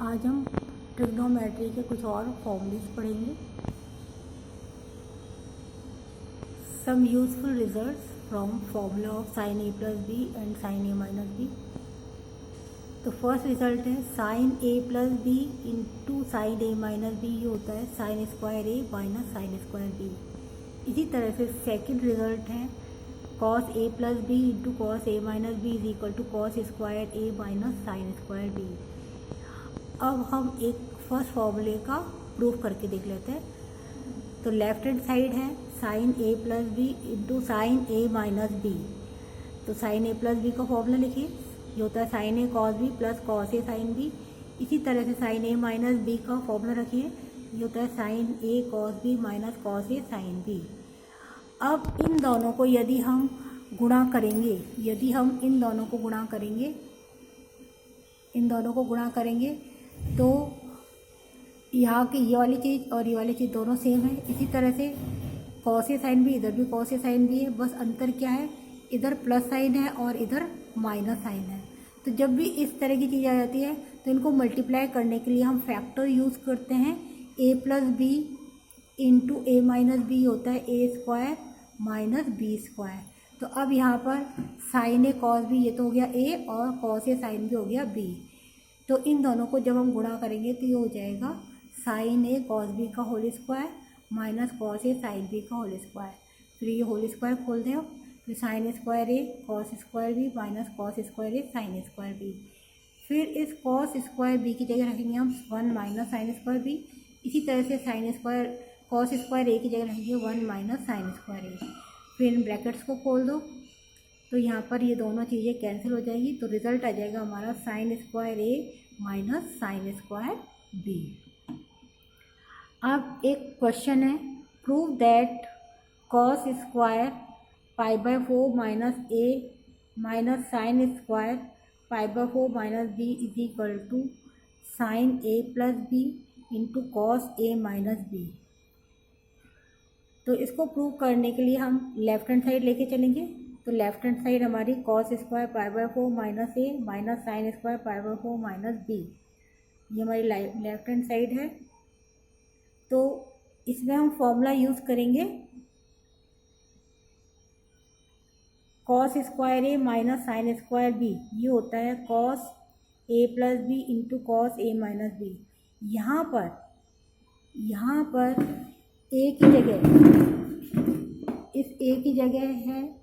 आज हम ट्रिग्नोमेट्री के कुछ और फॉर्मूलेस पढ़ेंगे। Some useful results from formula of sine A plus B and sine A minus B. तो फर्स्ट रिजल्ट है sine A plus B into sine A minus B, ये होता है sine square A minus sine square B. इसी तरह से second result है cos A plus B into cos A minus B is equal to cos square A minus sine square B. अब हम एक फर्स्ट फॉर्मूले का प्रूफ करके देख लेते हैं। तो लेफ्ट हैंड साइड है sine A plus B into sine A minus B. तो साइन ए प्लस बी का फॉर्मूला लिखिए, ये होता है sine A cos B plus cos A sine B. इसी तरह से साइन ए माइनस बी का फॉर्मूला रखिए, ये होता है sine A cos B minus cos A sine B. अब इन दोनों को यदि हम गुणा करेंगे, इन दोनों को गुणा करेंगे तो यहाँ की ये वाली चीज़ और ये वाली चीज़ दोनों सेम है। इसी तरह से कॉस ए साइन बी, इधर भी कॉस ए साइन बी है, बस अंतर क्या है, इधर प्लस साइन है और इधर माइनस साइन है। तो जब भी इस तरह की चीज़ आ जाती है तो इनको मल्टीप्लाई करने के लिए हम फैक्टर यूज़ करते हैं। ए प्लस बी इंटू ए माइनस बी होता है ए स्क्वायर माइनस बी स्क्वायर। तो अब यहाँ पर साइन ए कॉस बी, ये तो हो गया ए, और कॉस ए साइन बी हो गया बी। तो इन दोनों को जब हम गुणा करेंगे तो ये हो जाएगा साइन ए कॉस बी का whole square minus cos A sine B का होल स्क्वायर। फिर ये होल स्क्वायर खोल दें, फिर sine square A cos square B minus cos square A sine square B. फिर इस कॉस स्क्वायर बी की जगह रखेंगे हम 1 माइनस साइन स्क्वायर बी। इसी तरह से साइन स्क्वायर कॉस स्क्वायर ए की जगह रखेंगे 1 माइनस साइन स्क्वायर ए। फिर इन ब्रैकेट्स को खोल दो तो यहाँ पर ये दोनों चीज़ें कैंसिल हो जाएगी। तो रिजल्ट आ जाएगा हमारा sine square A minus sine square B. अब एक क्वेश्चन है, prove that cos square pi by 4 minus A minus sine square pi by 4 minus B is equal to sine A plus B into cos A minus B. तो इसको prove करने के लिए हम left hand side लेके चलेंगे। तो left hand side हमारी cos square pi by 4 minus A minus sine square pi by 4 minus B, ये हमारी लेफ्ट हैंड साइड है। तो इसमें हम फॉर्मूला यूज़ करेंगे cos square A minus sine square B, ये होता है cos A plus B into cos A minus B. यहाँ पर ए की जगह, इस ए की जगह है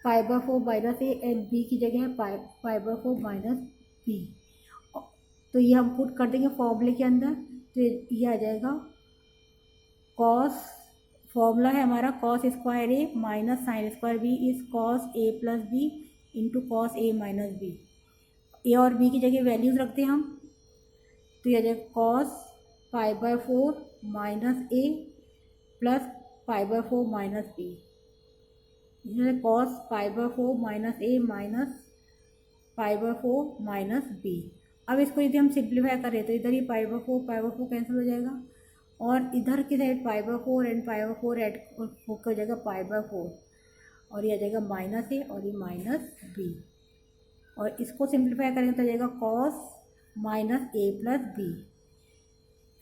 pi by 4 minus A and B की जगह है पाई बाय 4 माइनस बी। तो ये हम पुट कर देंगे फॉर्मूले के अंदर। तो ये आ जाएगा कॉस, फॉर्मूला है हमारा cos square A minus sine square B is cos A plus B into cos A minus B. A और बी की जगह वैल्यूज़ रखते हैं हम, तो ये आ जाएगा cos pi by 4 minus A plus pi by 4 minus B, इसमें cos pi by 4 minus A minus pi by 4 minus B. अब इसको यदि हम सिंप्लीफाई करें तो इधर ही पाई बाय 4 कैंसिल हो जाएगा, और इधर की side pi by 4 and pi by 4 add हो जाएगा पाई बाय 4, और ये आ जाएगा माइनस ए और ये माइनस बी। और इसको सिंप्लीफाई करेंगे तो आ जाएगा cos minus A plus B.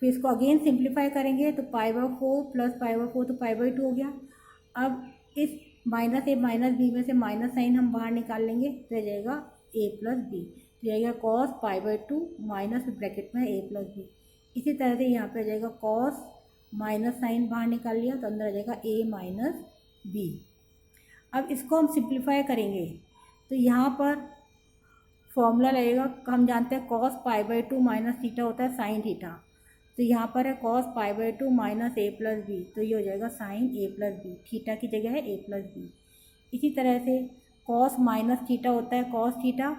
फिर इसको अगेन सिंप्लीफाई करेंगे तो पाई बाय 4 प्लस पाई बाय 4 तो पाई बाय 2 हो गया। अब इस माइनस ए माइनस बी में से माइनस साइन हम बाहर निकाल लेंगे तो आ जाएगा ए प्लस बी, तो जाएगा cos pi by 2 minus bracket में ए प्लस बी। इसी तरह से यहाँ पे आ जाएगा कॉस माइनस साइन बाहर निकाल लिया तो अंदर आ जाएगा ए माइनस बी। अब इसको हम सिंप्लीफाई करेंगे तो यहाँ पर फॉर्मूला लगेगा, हम जानते हैं cos pi by 2 minus theta होता है साइन थीटा। तो यहाँ पर है cos pi by 2 minus A plus B, तो ये हो जाएगा sine A plus B, theta की जगह है ए प्लस बी। इसी तरह से कॉस माइनस थीटा होता है कॉस थीटा,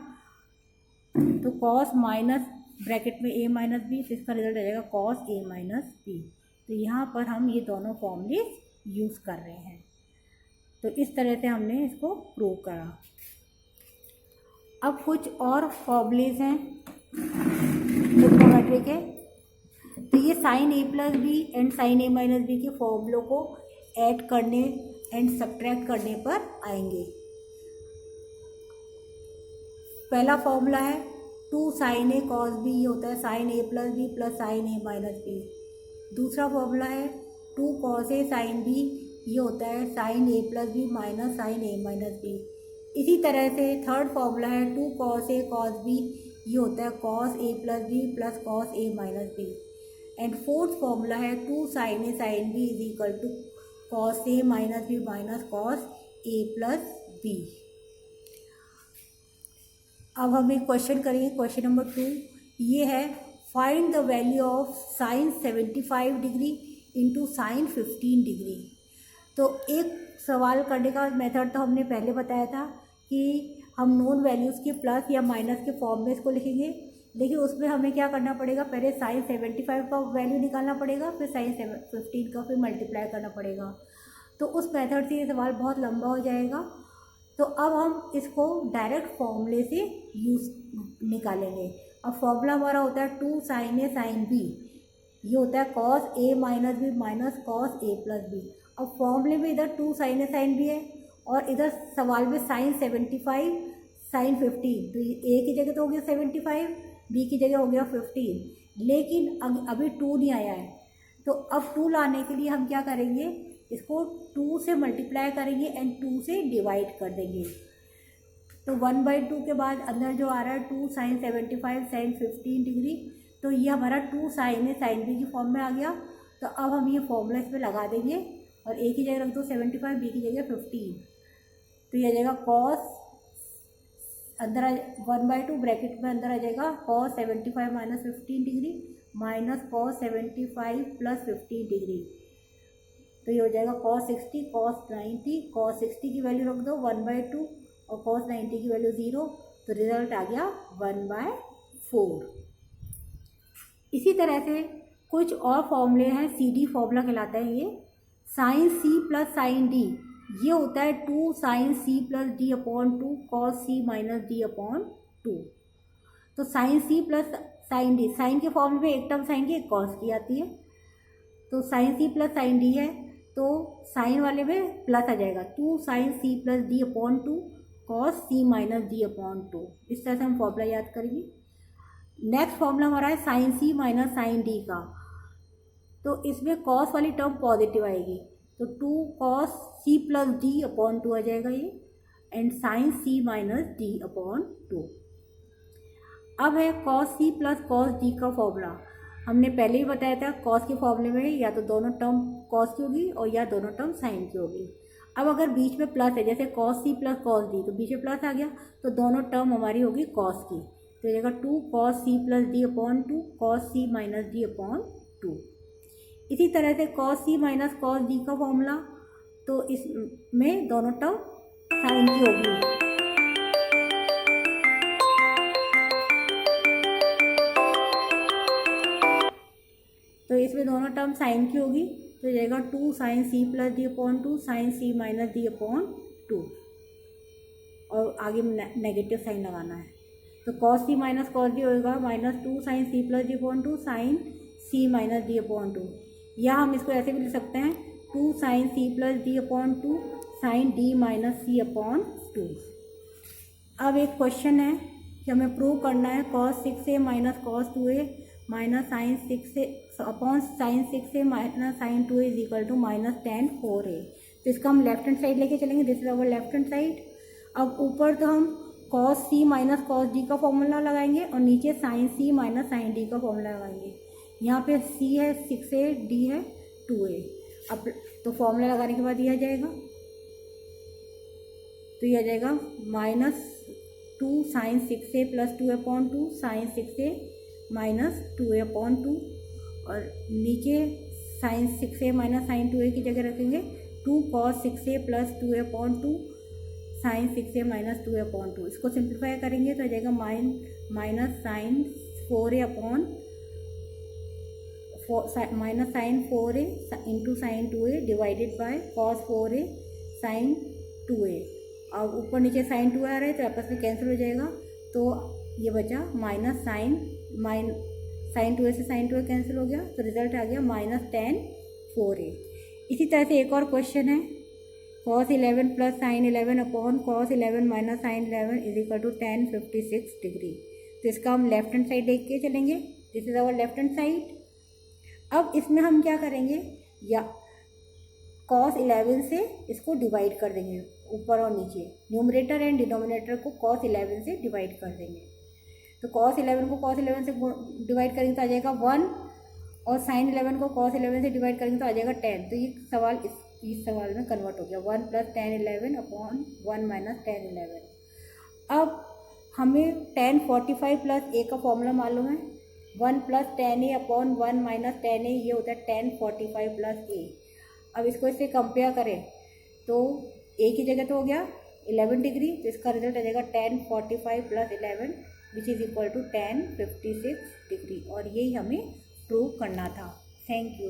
तो कॉस माइनस ब्रैकेट में ए माइनस बी, तो इसका रिजल्ट आ जाएगा कॉस ए माइनस बी। तो यहाँ पर हम ये दोनों फॉर्मूले यूज़ कर रहे हैं। तो इस तरह से हमने इसको प्रूव करा। अब कुछ और फॉर्मूलेज हैं ट्रिग्नोमेट्री के। तो ये sine A plus B and sine A minus B के फॉर्मूलों को ऐड करने एंड सब्ट्रैक्ट करने पर आएंगे। पहला फॉर्मूला है two sine A cos B, ये होता है sine A plus B plus sine A minus B. दूसरा फॉर्मूला है two cos A sine B, ये होता है sine A plus B minus sine A minus B. इसी तरह से थर्ड फॉर्मूला है two cos A cos B, ये होता है cos A plus B plus cos A minus B. And fourth formula है two sine A sine B is equal to cos A minus B minus cos A plus B. अब हम एक question करेंगे, question number 2। ये है find the value of sine 75 degree into sine 15 degree. तो एक सवाल करने का मेथड तो हमने पहले बताया था कि हम नोन वैल्यूज़ के प्लस या माइनस के फॉर्म में इसको लिखेंगे, लेकिन उसमें हमें क्या करना पड़ेगा, पहले साइन 75 का वैल्यू निकालना पड़ेगा, फिर साइन 15 का फिर मल्टीप्लाई करना पड़ेगा। तो उस मेथड से ये सवाल बहुत लंबा हो जाएगा। तो अब हम इसको डायरेक्ट फॉर्मूले से यूज़ निकालेंगे। अब फॉर्मूला हमारा होता है two sine A sine B, ये होता है cos A minus B minus cos A plus B. अब फॉर्मूले में इधर two sine A sine B है और इधर सवाल में साइन 75 साइन 15, तो ए की जगह तो हो गया 75, बी की जगह हो गया 15, लेकिन अभी 2 नहीं आया है। तो अब 2 लाने के लिए हम क्या करेंगे, इसको 2 से मल्टीप्लाई करेंगे एंड 2 से डिवाइड कर देंगे। तो 1/2 के बाद अंदर जो आ रहा है 2 साइन 75 साइन 15 डिग्री, तो ये हमारा 2 साइन ए साइन बी की फॉर्म में आ गया। तो अब हम ये फॉर्मूला इस पर लगा देंगे और ए की जगह रख दो 75, बी की जगह 15, तो ये आ जाएगा कॉस अंदर 1/2 ब्रैकेट में अंदर आ जाएगा cos 75 minus 15 degree minus cos 75 plus 15 degree, तो ये हो जाएगा कॉस 60 कॉस 90। कॉस 60 की वैल्यू रख दो 1/2 और कॉस 90 की वैल्यू 0, तो रिजल्ट आ गया 1/4। इसी तरह से कुछ और फॉर्मूले हैं, सी डी फॉर्मूला कहलाता है ये। Sine C plus sine D, ये होता है 2 sine C plus D upon 2 cos C minus D upon 2। तो sine C plus sine D, sine के फॉर्म में एक टर्म साइन की एक कॉस की आती है, तो sine C plus sine D है, तो साइन वाले में प्लस आ जाएगा 2 sine C plus D upon 2 cos C minus D upon 2। इस तरह से हम फॉर्मूला याद करेंगे। नेक्स्ट फॉर्मूला हमारा है sign C minus sign D का, तो इसमें कॉस वाली टर्म पॉजिटिव आएगी, तो 2 cos C plus D upon 2 आ जाएगा ये, and sine C minus D upon 2। अब है cos C plus cos D का फॉर्मूला। हमने पहले ही बताया था कॉस के फॉर्मूले में या तो दोनों टर्म कॉस की होगी और या दोनों टर्म साइन की होगी। अब अगर बीच में प्लस है, जैसे cos C plus cos D, तो बीच में प्लस आ गया, तो दोनों टर्म हमारी होगी कॉस की, तो ये 2 cos C plus D upon 2 cos C minus D upon 2। इसी तरह से cos C minus cos D का फॉर्मूला, तो इसमें दोनों टर्म साइन की होगी, तो इसमें दोनों टर्म साइन की होगी, तो जाएगा 2 sine C plus D upon 2 sine C minus D upon 2, और आगे नेगेटिव साइन लगाना है, तो cos C minus cos D होगा -2 sine C plus D upon 2 sine C minus D upon 2, या हम इसको ऐसे भी लिख सकते हैं 2 sine C plus D upon 2 sine D minus C upon 2। अब एक क्वेश्चन है कि हमें प्रूव करना है cos 6a minus cos 2a minus sine 6a upon sine 6a minus sine 2a is equal to -tan 4a। तो इसका हम लेफ्ट हैंड साइड लेके चलेंगे, this is our left hand side. अब ऊपर तो हम cos C minus cos D का फॉर्मूला लगाएंगे और नीचे sign C minus sign D का फॉर्मूला लगाएंगे। यहाँ पे सी है 6a, डी है 2a। अब तो फॉर्मूला लगाने के बाद ये आ जाएगा, तो ये आ जाएगा -2 sine 6a plus 2a upon 2 sine 6a minus 2a upon 2, और नीचे sign 6a minus sine 2a की जगह रखेंगे 2 cos 6a plus 2a upon 2 sine 6a minus 2a upon 2। इसको सिंप्लीफाई करेंगे तो आ जाएगा minus sine 4a upon minus sine 4a into sine 2a divided by cos 4a sine 2a। अब ऊपर नीचे साइन 2 आ रहा है तो आपस में कैंसिल हो जाएगा, तो ये बचा माइनस साइन 2a से साइन 2a कैंसिल हो गया, तो रिजल्ट आ गया -tan 4a। इसी तरह से एक और क्वेश्चन है cos 11 plus sine 11 upon cos 11 minus sine 11 is equal to tan 56 degree. तो इसका हम लेफ्ट हैंड साइड देख के चलेंगे, this is our left hand side. अब इसमें हम क्या करेंगे, या cos 11 से इसको डिवाइड कर देंगे, ऊपर और नीचे न्यूमरेटर एंड डिनोमिनेटर को cos 11 से डिवाइड कर देंगे। तो cos 11 को cos 11 से डिवाइड करेंगे तो आ जाएगा 1, और sin 11 को cos 11 से डिवाइड करेंगे तो आ जाएगा 10। तो ये सवाल इस सवाल में कन्वर्ट हो गया 1 + tan 11 अपॉन 1 - tan 11। अब हमें tan 45 + a का फॉर्मूला मालूम है, 1 + tan a upon 1 - tan a, ये होता है tan 45 + a। अब इसको इससे कंपेयर करें तो a की जगह तो हो गया 11 डिग्री, तो इसका रिजल्ट आ जाएगा tan 45 + 11 which is equal to tan 56 degree, और यही हमें प्रूव करना था। Thank you.